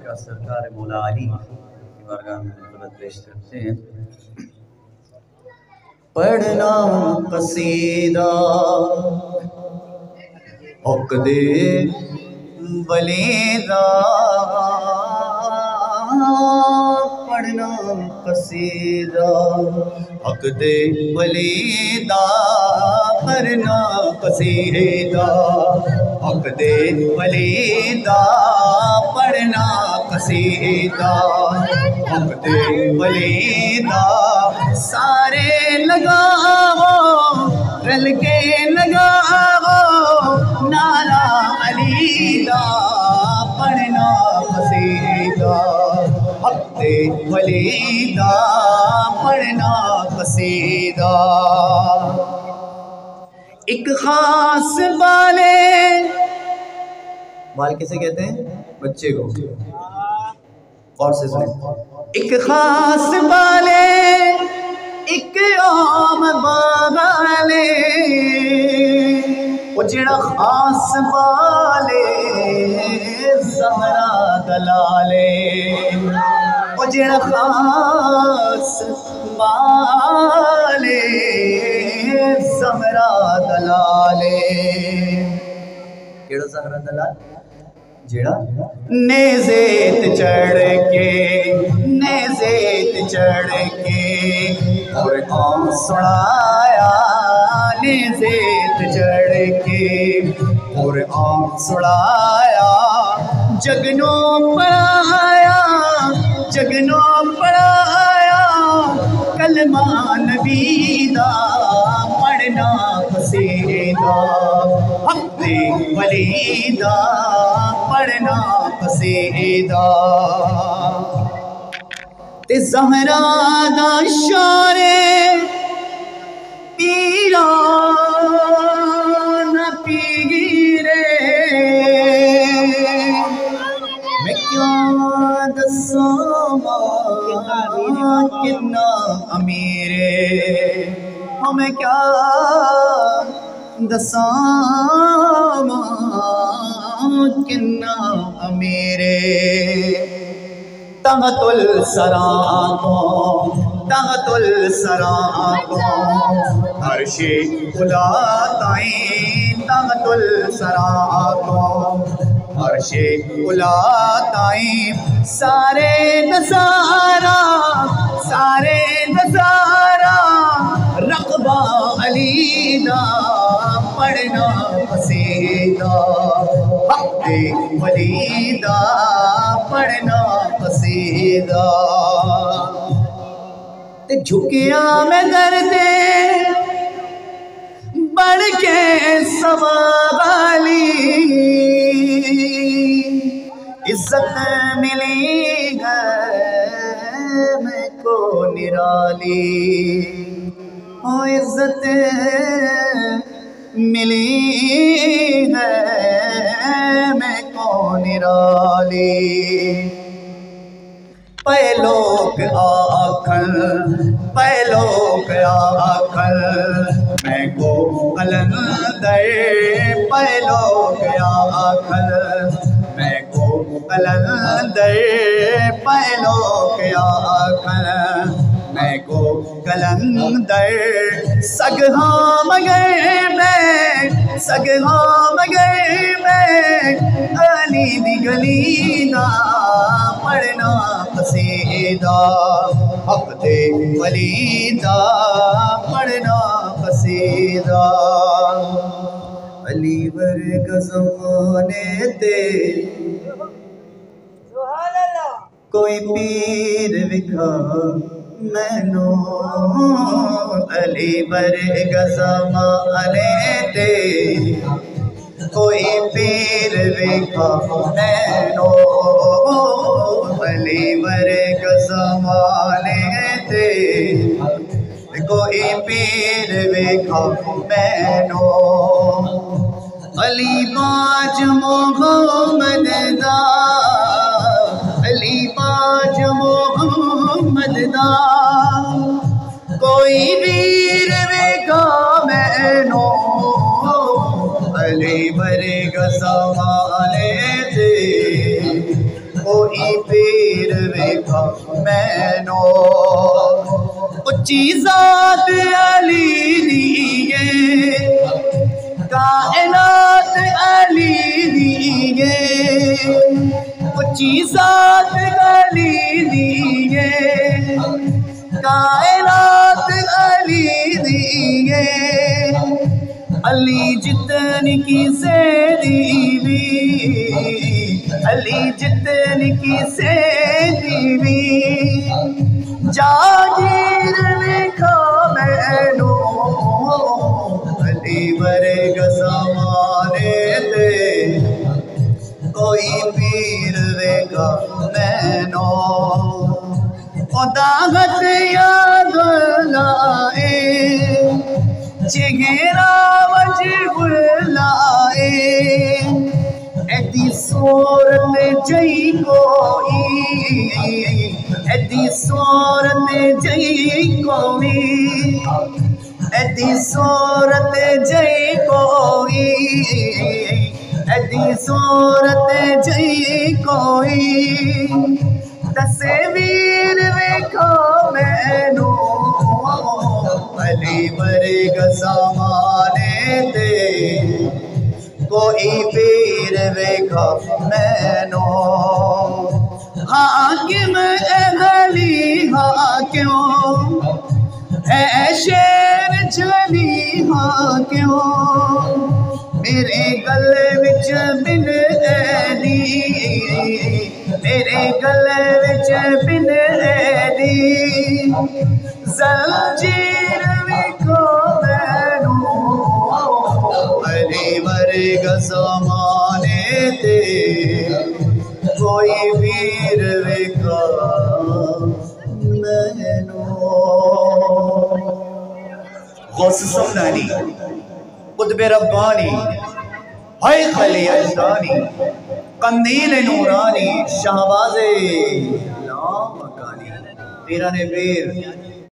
کا سرکار مولا علی کی بارگاہ میں خدمت پیش کرتے ہیں۔ پڑھنا قصیدہ عقد ولیدہ، پڑھنا قصیدہ عقد ولیدہ، پڑھنا قصیدہ عقد ولیدہ، پڑھنا قصیدہ عقد ولیدہ، سارے لگاؤ رل کے لگاؤ نعرہ علی دا، پڑھنا قصیدہ عقد ولیدہ، پڑھنا قصیدہ۔ ایک خاص بال کسے کہتے ہیں؟ بچے کو، اور سے سنیں۔ ایک خاص ایک عام بالے، وہ جڑا خاص بالے زہرا دلالے، وہ جڑا خاص بالے زہرا دلالے، کیڑا زہرا دلال؟ جڑا نیزیت چڑھ کے قرآن سنایا، نیزیت چڑھ کے قرآن سنایا، جگنوں پڑھایا کلمہ نبی دا، پڑھنا قصیدہ عقد ولیدہ، پڑھنا قصیدہ۔ تے زہرا دا شعر پیرا نہ پیرے، میں کیا دساں کتنا امیرے، میں کیا دساں کتنا امیرے، تحت الثرا کو عرش خدا تائیں، تحت الثرا کو عرش خدا تائیں، سارے نظارہ رقبہ علی دا، پڑھنا قصیدہ عقد ولیدہ، پڑھنا قصیدہ۔ تے جھکیا میں دردے بڑھ کے سوالی، عزت ملی ہے میں کو نرالی، عزت ملی ہے میں کو نرالی، پہلوک آکھن میں کو قلندر، پہلوک آکھن میں کو قلندر، پہلوک آکھن میں کو قلندر، سگہاں مگر میں علی دی گلی دا، پڑھنا قصیدہ عقد ولیدہ، پڑھنا قصیدہ۔ علی ورگا زمانے تے کوئی پیر وکھا مینو، علی ورگا زمانے تے کوئی پیر وکھا مینو، علی ورگا زمانے تے کوئی پیر وکھا مینو، علی باج محمد دا، علی باج محمد دا، کوئی ویر وکھا مینو، علی ورگا زمانے تے کوئی پیر ویکھا مینو اچھی ذات علی دیئے کائنات علی دیئے اچھی ذات علی دیئے کائنات علی دیئے علی جتنی کی سیدی علی جتنی کی سیدی جاگیر ویکھا مینو علی ورگا زمانے تے کوئی پیر ویکھا مینو داغت یاد لائے چہرہ وجہ لائے ایدی صورت جئی کوئی ایدی صورت جئی کوئی ایدی صورت جئی کوئی ایدی صورت جئی کوئی تصویر ویکھا مینو علی ورگا زمانے تے کوئی پیر ویکھا مینو حاکم علی حاکم اے شیر جلی حاکم میرے گلے وچ بن ایدی میرے گلے وچ بن ایدی زنجیر ویکھا مینو علی ورگا زمانے تے کوئی پیر ویکھا مینو غوث سمنانی قطب ربانی حیقل اجدانی قندیل نورانی شہباز لامکانی پیران پیر